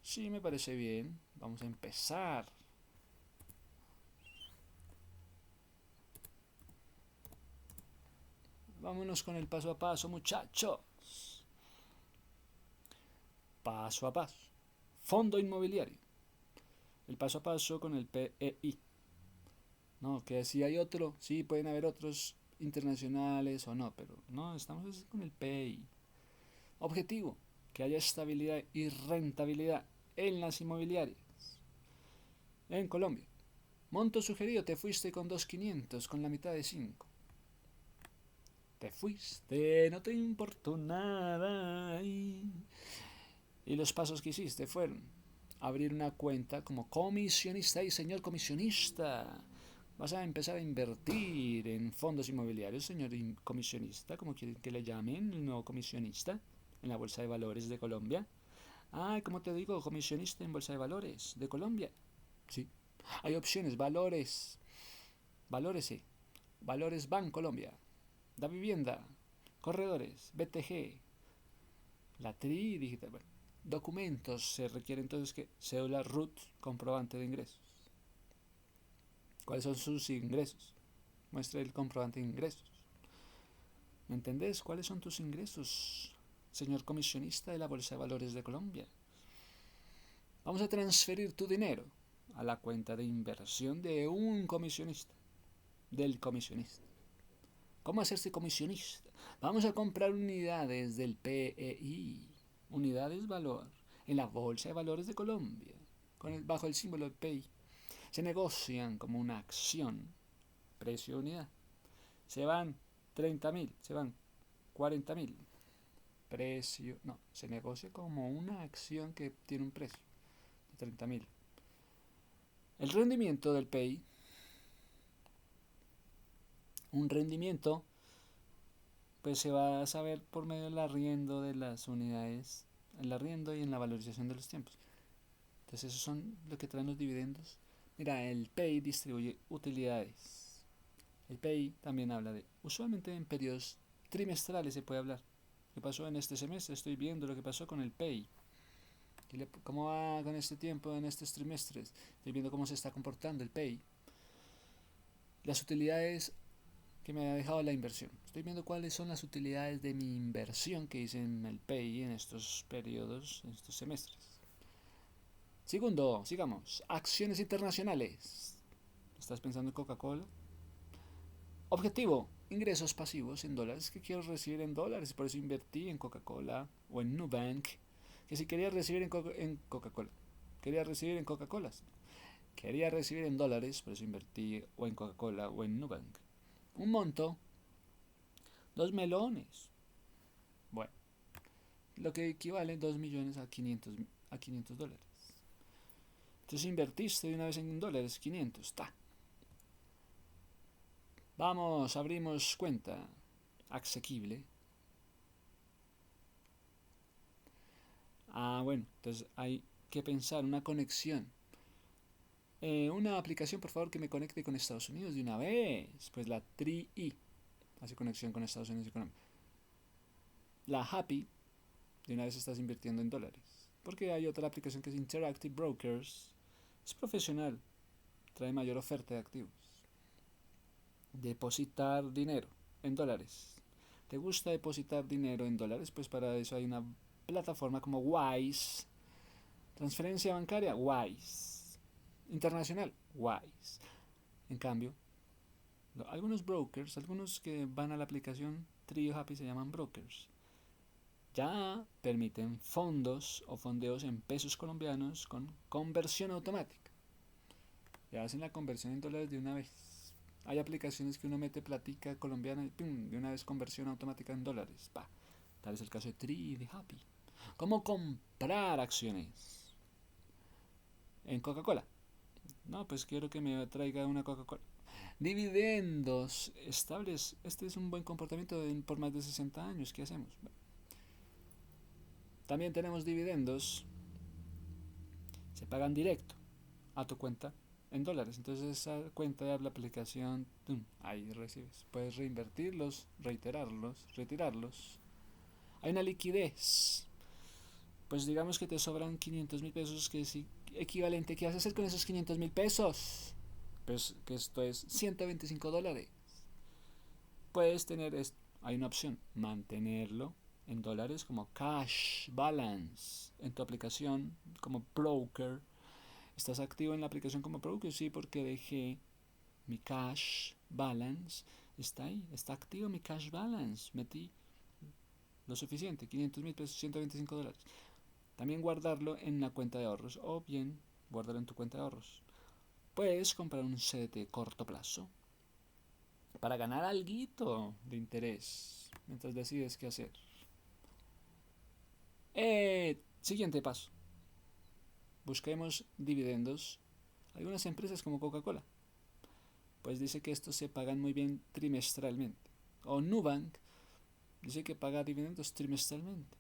Speaker 1: Sí, me parece bien. Vamos a empezar. Vámonos con el paso a paso, muchachos. Paso a paso. Fondo inmobiliario. El paso a paso con el PEI. No, que si hay otro, sí, pueden haber otros internacionales o no, pero no, estamos con el PEI. Objetivo, que haya estabilidad y rentabilidad en las inmobiliarias. En Colombia. Monto sugerido, te fuiste con 2.500, con la mitad de 5. Te fuiste, no te importó nada. Y los pasos que hiciste fueron abrir una cuenta como comisionista. Y señor comisionista, vas a empezar a invertir en fondos inmobiliarios, señor comisionista, como quieren que le llamen, el nuevo comisionista en la Bolsa de Valores de Colombia. Ah, como te digo, comisionista en Bolsa de Valores de Colombia. Sí. Hay opciones, valores, valores, sí. Valores Colombia, Da Vivienda, Corredores, BTG, la TRI digital. Bueno, documentos se requiere entonces que cédula RUT, comprobante de ingresos. ¿Cuáles son sus ingresos? Muestre el comprobante de ingresos. ¿Me entendés? ¿Cuáles son tus ingresos, señor comisionista de la Bolsa de Valores de Colombia? Vamos a transferir tu dinero a la cuenta de inversión de un comisionista, del comisionista. ¿Cómo hacerse comisionista? Vamos a comprar unidades del PEI, unidades valor, en la Bolsa de Valores de Colombia, bajo el símbolo del PEI. Se negocian como una acción, precio de unidad. Se van 30.000, se van 40.000. Precio, no, se negocia como una acción que tiene un precio de 30.000. El rendimiento del PEI, un rendimiento, pues se va a saber por medio del arriendo de las unidades, el arriendo y en la valorización de los tiempos. Entonces esos son lo que traen los dividendos. Mira, el PEI distribuye utilidades. El PEI también habla de, usualmente en periodos trimestrales se puede hablar. ¿Qué pasó en este semestre? Estoy viendo lo que pasó con el PEI. ¿Cómo va con este tiempo en estos trimestres? Estoy viendo cómo se está comportando el PEI. Las utilidades que me ha dejado la inversión. Estoy viendo cuáles son las utilidades de mi inversión que hice en el PEI en estos periodos, en estos semestres. Segundo, sigamos. Acciones internacionales. ¿Estás pensando en Coca-Cola? Objetivo, ingresos pasivos en dólares que quiero recibir en dólares, por eso invertí en Coca-Cola o en Nubank, que si quería recibir en Coca-Cola, quería recibir en Coca-Cola, quería recibir en dólares, por eso invertí o en Coca-Cola o en Nubank. Un monto, 2 melones, bueno, lo que equivale 2 millones a 500 dólares. Entonces invertiste de una vez en dólares, 500, ta. Vamos, abrimos cuenta, asequible. Ah, bueno, entonces hay que pensar una conexión. Una aplicación, por favor, que me conecte con Estados Unidos de una vez. Pues la TRI hace conexión con Estados Unidos y Colombia. La Happy, de una vez estás invirtiendo en dólares. Porque hay otra aplicación que es Interactive Brokers. Es profesional, trae mayor oferta de activos. Depositar dinero. en dólares. ¿Te gusta depositar dinero en dólares? Pues para eso hay una plataforma como Wise. Transferencia bancaria, Wise. Internacional, Wise. En cambio, algunos brokers, algunos que van a la aplicación Trio Happy se llaman brokers. Ya permiten fondos o fondeos en pesos colombianos con conversión automática. Ya hacen la conversión en dólares de una vez. Hay aplicaciones que uno mete platica colombiana y ¡pum! De una vez conversión automática en dólares. Pa. Tal es el caso de Tri de Happy. ¿Cómo comprar acciones? En Coca-Cola. No, pues quiero que me traiga una Coca-Cola. Dividendos estables. Este es un buen comportamiento por más de 60 años. ¿Qué hacemos? También tenemos dividendos. Se pagan directo a tu cuenta en dólares. Entonces esa cuenta de la aplicación, ¡tum! Ahí recibes. Puedes reinvertirlos, retirarlos. Hay una liquidez. Pues digamos que te sobran 500.000 pesos, que es equivalente. ¿Qué vas a hacer con esos 500.000 pesos? Pues que esto es $125. Puedes tener, hay una opción, mantenerlo en dólares como cash balance en tu aplicación como broker. ¿Estás activo en la aplicación como broker? Sí, porque dejé mi cash balance. Está ahí, está activo mi cash balance. Metí lo suficiente, 500.000 pesos, $125. También guardarlo en la cuenta de ahorros o bien guardarlo en tu cuenta de ahorros. Puedes comprar un CDT de corto plazo para ganar algo de interés mientras decides qué hacer. Siguiente paso. Busquemos dividendos. Algunas empresas como Coca-Cola, pues dice que estos se pagan muy bien trimestralmente. O Nubank dice que paga dividendos trimestralmente.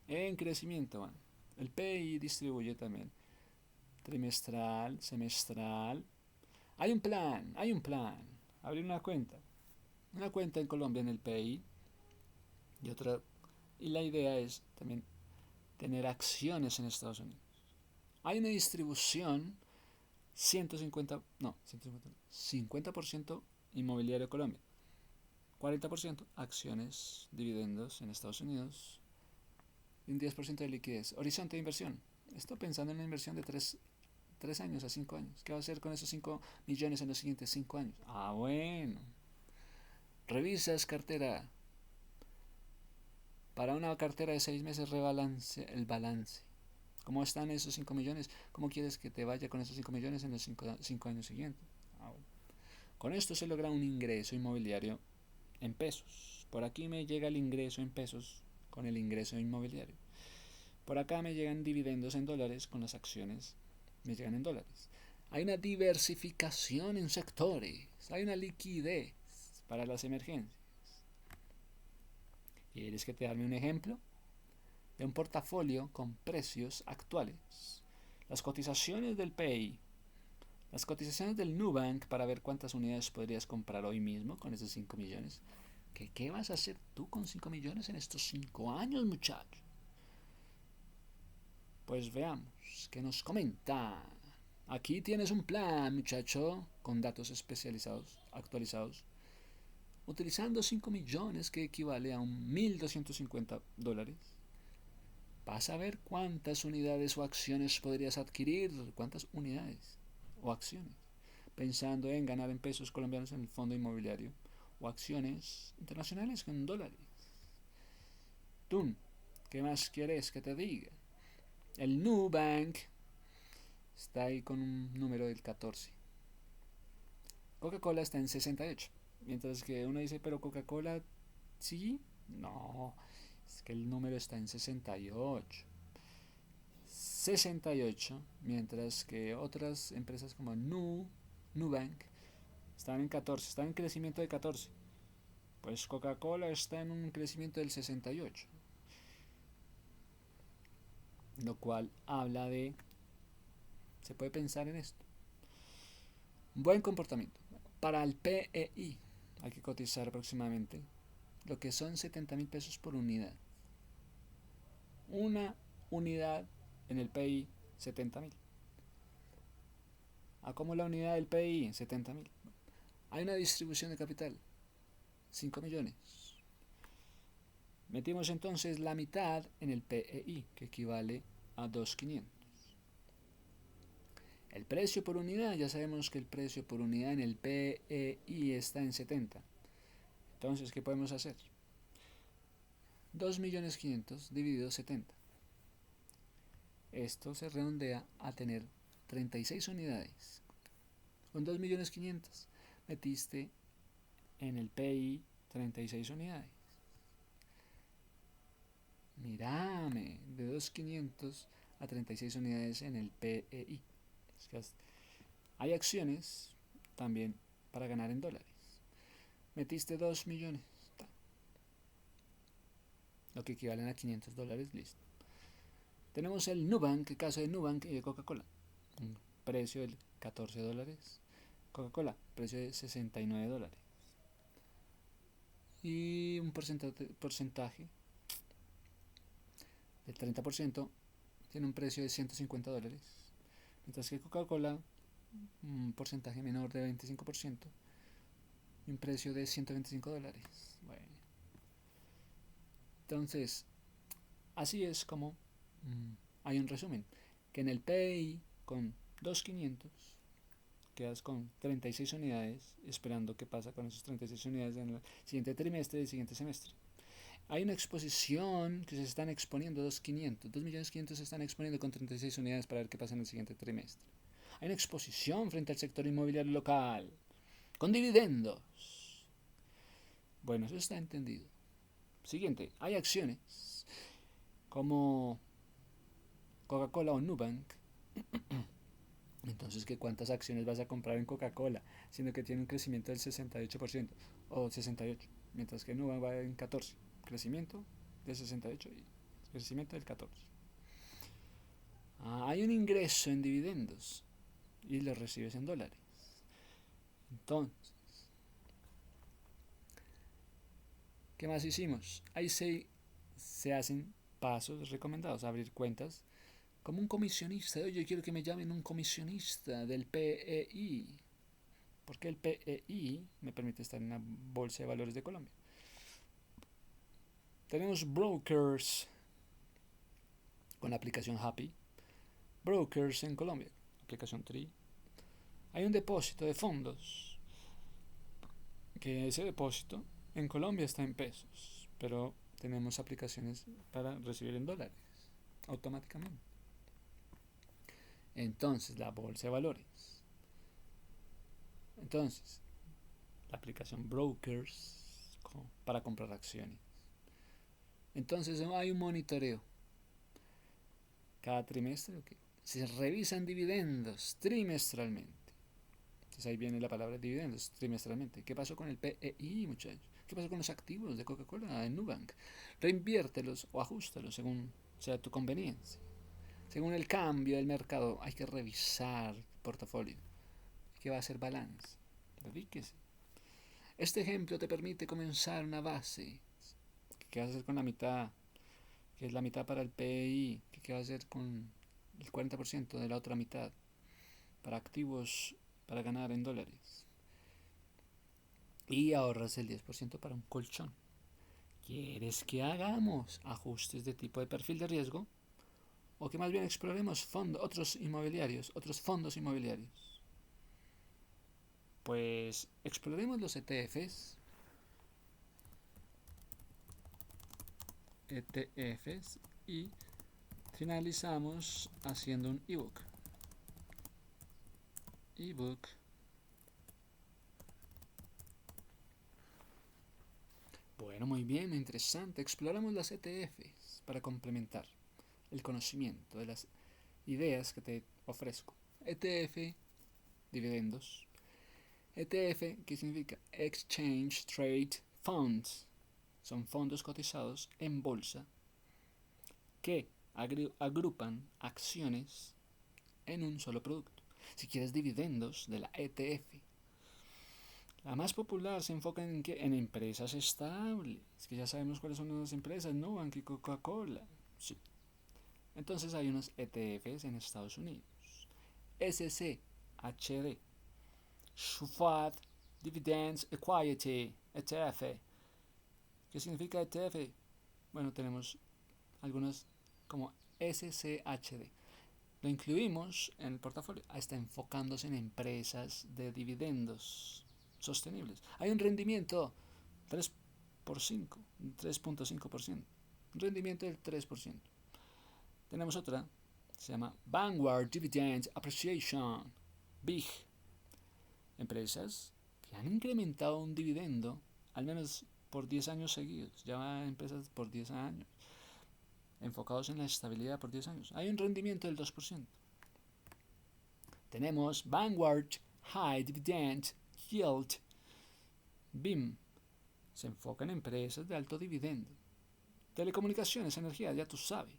Speaker 1: En crecimiento van. El PI distribuye también trimestral, semestral. Hay un plan. Abrir una cuenta. Una cuenta en Colombia en el PI y otra. Y la idea es también tener acciones en Estados Unidos. Hay una distribución 50% inmobiliario Colombia, 40% acciones, dividendos en Estados Unidos y un 10% de liquidez. Horizonte de inversión. Estoy pensando en una inversión de 3 años a 5 años. ¿Qué va a hacer con esos 5 millones en los siguientes 5 años? Bueno. Revisas cartera. Para una cartera de 6 meses rebalance el balance. ¿Cómo están esos 5 millones? ¿Cómo quieres que te vaya con esos 5 millones en los 5 años siguientes? Bueno. Con esto se logra un ingreso inmobiliario en pesos. Por aquí me llega el ingreso en pesos con el ingreso inmobiliario. Por acá me llegan dividendos en dólares con las acciones. Me llegan en dólares. Hay una diversificación en sectores. Hay una liquidez para las emergencias. ¿Quieres que te darme un ejemplo? De un portafolio con precios actuales. Las cotizaciones del PI. Las cotizaciones del Nubank para ver cuántas unidades podrías comprar hoy mismo con esos 5 millones. ¿Qué vas a hacer tú con 5 millones en estos 5 años, muchacho? Pues veamos, ¿qué nos comenta? Aquí tienes un plan, muchacho, con datos especializados, actualizados. Utilizando 5 millones, que equivale a $1.250. Vas a ver cuántas unidades o acciones podrías adquirir. ¿Cuántas unidades o acciones? Pensando en ganar en pesos colombianos en el fondo inmobiliario. O acciones internacionales con dólares. Tú, ¿qué más quieres que te diga? El Nubank está ahí con un número del 14. Coca-Cola está en 68. Mientras que uno dice, pero Coca-Cola, ¿sí? No, es que el número está en 68. 68, mientras que otras empresas como Nubank están en 14, están en crecimiento de 14. Pues Coca-Cola está en un crecimiento del 68. Lo cual habla de... Se puede pensar en esto. Buen comportamiento. Para el PEI hay que cotizar aproximadamente lo que son 70.000 pesos por unidad. Una unidad en el PEI, 70.000. ¿A cómo la unidad del PEI? 70.000. Hay una distribución de capital. 5 millones. Metimos entonces la mitad en el PEI, que equivale a 2.500. El precio por unidad, ya sabemos que el precio por unidad en el PEI está en 70. Entonces, ¿qué podemos hacer? 2.500.000 dividido 70. Esto se redondea a tener 36 unidades. Con 2.500.000 metiste en el PEI 36 unidades. Mírame, de 2.500 a 36 unidades en el PEI. Hay acciones también para ganar en dólares. Metiste 2 millones, lo que equivalen a $500, listo. Tenemos el Nubank, el caso de Nubank y de Coca-Cola. Un precio de $14. Coca-Cola, precio de $69. Y un porcentaje del 30% tiene un precio de $150. Mientras que Coca-Cola, un porcentaje menor de 25% y un precio de $125. Bueno. Entonces, así es como hay un resumen. Que en el PEI con 2.500 quedas con 36 unidades, esperando qué pasa con esas 36 unidades en el siguiente trimestre y el siguiente semestre. Hay una exposición que se están exponiendo 2.500.000 se están exponiendo con 36 unidades para ver qué pasa en el siguiente trimestre. Hay una exposición frente al sector inmobiliario local, con dividendos. Bueno, eso está entendido. Siguiente, hay acciones como Coca-Cola o Nubank. Entonces, ¿qué cuántas acciones vas a comprar en Coca-Cola? Siendo que tiene un crecimiento del 68% o 68%, mientras que Nubank va en 14%. Crecimiento del 68% y crecimiento del 14%. Hay un ingreso en dividendos y lo recibes en dólares. Entonces, ¿qué más hicimos? Ahí se hacen pasos recomendados, abrir cuentas como un comisionista. Oye, yo quiero que me llamen un comisionista del PEI, porque el PEI me permite estar en la Bolsa de Valores de Colombia. Tenemos brokers con la aplicación Happy, brokers en Colombia, aplicación Tri. Hay un depósito de fondos, que ese depósito en Colombia está en pesos, pero tenemos aplicaciones para recibir en dólares automáticamente. Entonces, la bolsa de valores. Entonces, la aplicación brokers para comprar acciones. Entonces, hay un monitoreo cada trimestre. Okay. Se revisan dividendos trimestralmente. Entonces ahí viene la palabra dividendos, trimestralmente. ¿Qué pasó con el PEI, muchachos? ¿Qué pasó con los activos de Coca-Cola en Nubank? Reinviértelos o ajustalos según sea tu conveniencia. Según el cambio del mercado, hay que revisar el portafolio. ¿Qué va a ser balance? Dedíquese. Este ejemplo te permite comenzar una base. ¿Qué vas a hacer con la mitad? ¿Qué es la mitad para el PEI? ¿Qué vas a hacer con el 40% de la otra mitad? Para activos, para ganar en dólares. Y ahorras el 10% para un colchón. ¿Quieres que hagamos ajustes de tipo de perfil de riesgo? ¿O que más bien exploremos otros fondos inmobiliarios? Pues exploremos los ETFs. Y finalizamos haciendo un ebook. Bueno, muy bien, interesante. Exploramos las ETFs para complementar el conocimiento de las ideas que te ofrezco. ETF, dividendos. ETF, ¿qué significa? Exchange Trade Funds. Son fondos cotizados en bolsa que agrupan acciones en un solo producto. Si quieres dividendos de la ETF, la más popular se enfoca en empresas estables, que ya sabemos cuáles son las empresas, Nubank y Coca-Cola. Sí. Entonces hay unos ETFs en Estados Unidos. SCHD, Schwab Dividends Equity ETF. ¿Qué significa ETF? Bueno, tenemos algunos como SCHD. Lo incluimos en el portafolio. Está enfocándose en empresas de dividendos sostenibles. Hay un rendimiento 3 por 5, 3.5%. Un rendimiento del 3%. Tenemos otra, se llama Vanguard Dividend Appreciation, BIG. Empresas que han incrementado un dividendo al menos por 10 años seguidos. Ya empresas por 10 años. Enfocados en la estabilidad por 10 años. Hay un rendimiento del 2%. Tenemos Vanguard High Dividend Yield, BIM. Se enfoca en empresas de alto dividendo. Telecomunicaciones, energía, ya tú sabes.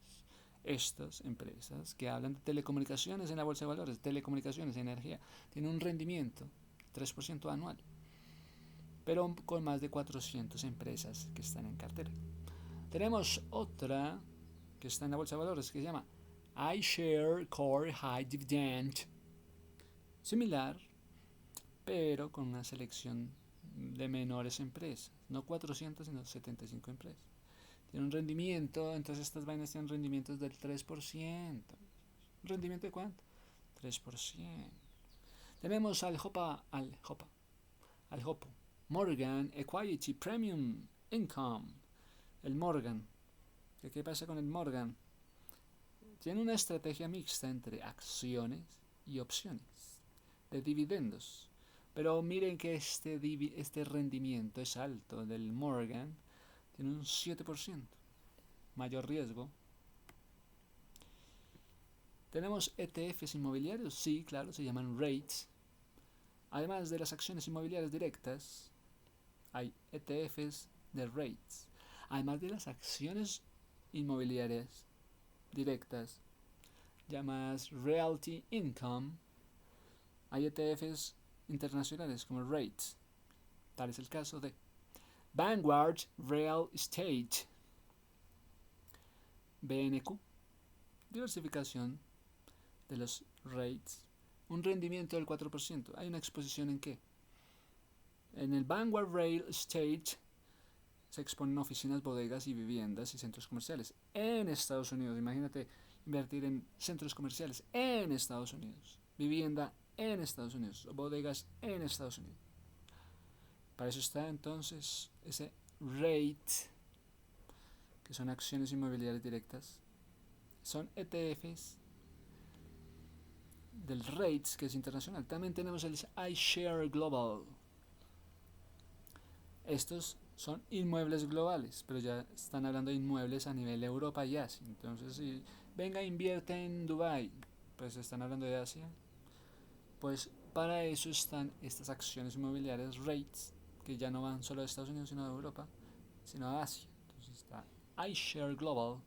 Speaker 1: Estas empresas que hablan de telecomunicaciones en la bolsa de valores, telecomunicaciones, energía, tienen un rendimiento 3% anual, pero con más de 400 empresas que están en cartera. Tenemos otra que está en la bolsa de valores que se llama iShare Core High Dividend, similar, pero con una selección de menores empresas, no 400 sino 75 empresas. Tiene un rendimiento, entonces estas vainas tienen rendimientos del 3%. ¿Un rendimiento de cuánto? 3%. Tenemos al Hopo, Morgan Equity Premium Income. El Morgan. ¿Qué pasa con el Morgan? Tiene una estrategia mixta entre acciones y opciones de dividendos. Pero miren que este rendimiento es alto del Morgan. Tiene un 7%. Mayor riesgo. ¿Tenemos ETFs inmobiliarios? Sí, claro, se llaman REITs. Además de las acciones inmobiliarias directas, hay ETFs de REITs. Además de las acciones inmobiliarias directas, llamadas Realty Income, hay ETFs internacionales como REITs. Tal es el caso de Vanguard Real Estate, BNQ, diversificación de los REITs, un rendimiento del 4%. ¿Hay una exposición en qué? En el Vanguard Real Estate se exponen oficinas, bodegas y viviendas y centros comerciales en Estados Unidos. Imagínate invertir en centros comerciales en Estados Unidos, vivienda en Estados Unidos, bodegas en Estados Unidos. Para eso está entonces ese REIT, que son acciones inmobiliarias directas. Son ETFs del REITs, que es internacional. También tenemos el iShare Global. Estos son inmuebles globales, pero ya están hablando de inmuebles a nivel Europa y Asia. Entonces, si venga, invierte en Dubai, pues están hablando de Asia. Pues para eso están estas acciones inmobiliarias REITs, que ya no van solo a Estados Unidos, sino a Europa, sino a Asia. Entonces está iShare Global.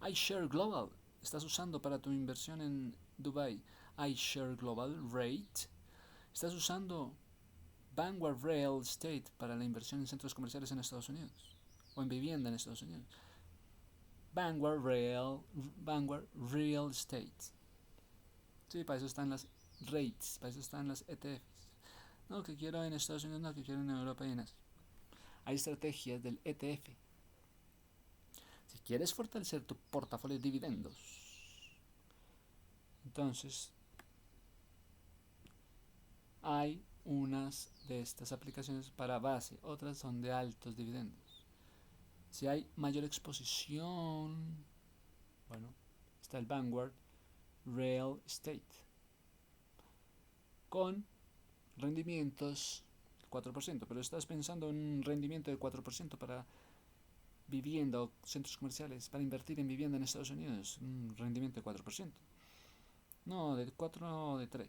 Speaker 1: iShare Global, estás usando para tu inversión en Dubai iShare Global Rate. Estás usando Vanguard Real Estate para la inversión en centros comerciales en Estados Unidos o en vivienda en Estados Unidos. Vanguard Real Estate. Sí, para eso están las rates, para eso están las ETFs. No, que quiero en Estados Unidos, no, que quiero en Europa y en Asia. Hay estrategias del ETF. Si quieres fortalecer tu portafolio de dividendos, entonces hay unas de estas aplicaciones para base, otras son de altos dividendos. Si hay mayor exposición, bueno, está el Vanguard Real Estate con rendimientos 4%, pero estás pensando en un rendimiento de 4% para vivienda o centros comerciales, para invertir en vivienda en Estados Unidos, un rendimiento de 4%. No, de 4 no, de 3.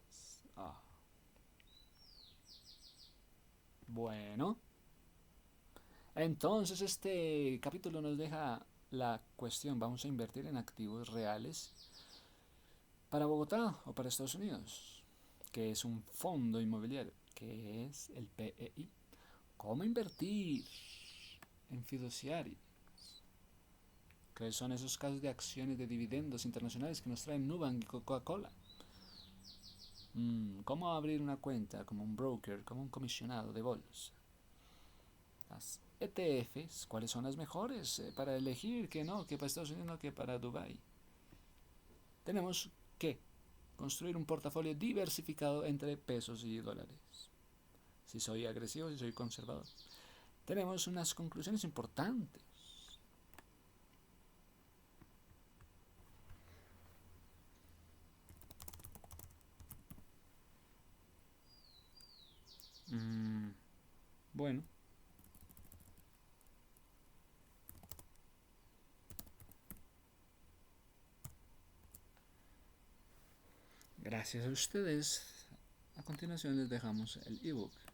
Speaker 1: Ah. Bueno, entonces este capítulo nos deja la cuestión, ¿vamos a invertir en activos reales para Bogotá o para Estados Unidos? ¿Qué es un fondo inmobiliario? ¿Qué es el PEI? ¿Cómo invertir en fiduciarios? ¿Qué son esos casos de acciones de dividendos internacionales que nos traen Nubank y Coca-Cola? ¿Cómo abrir una cuenta como un broker, como un comisionado de bolsa? Las ETFs, ¿cuáles son las mejores para elegir? Que no, que para Estados Unidos no, que para Dubai. Tenemos que construir un portafolio diversificado entre pesos y dólares. Si soy agresivo, si soy conservador. Tenemos unas conclusiones importantes. Bueno, gracias a ustedes. A continuación les dejamos el ebook.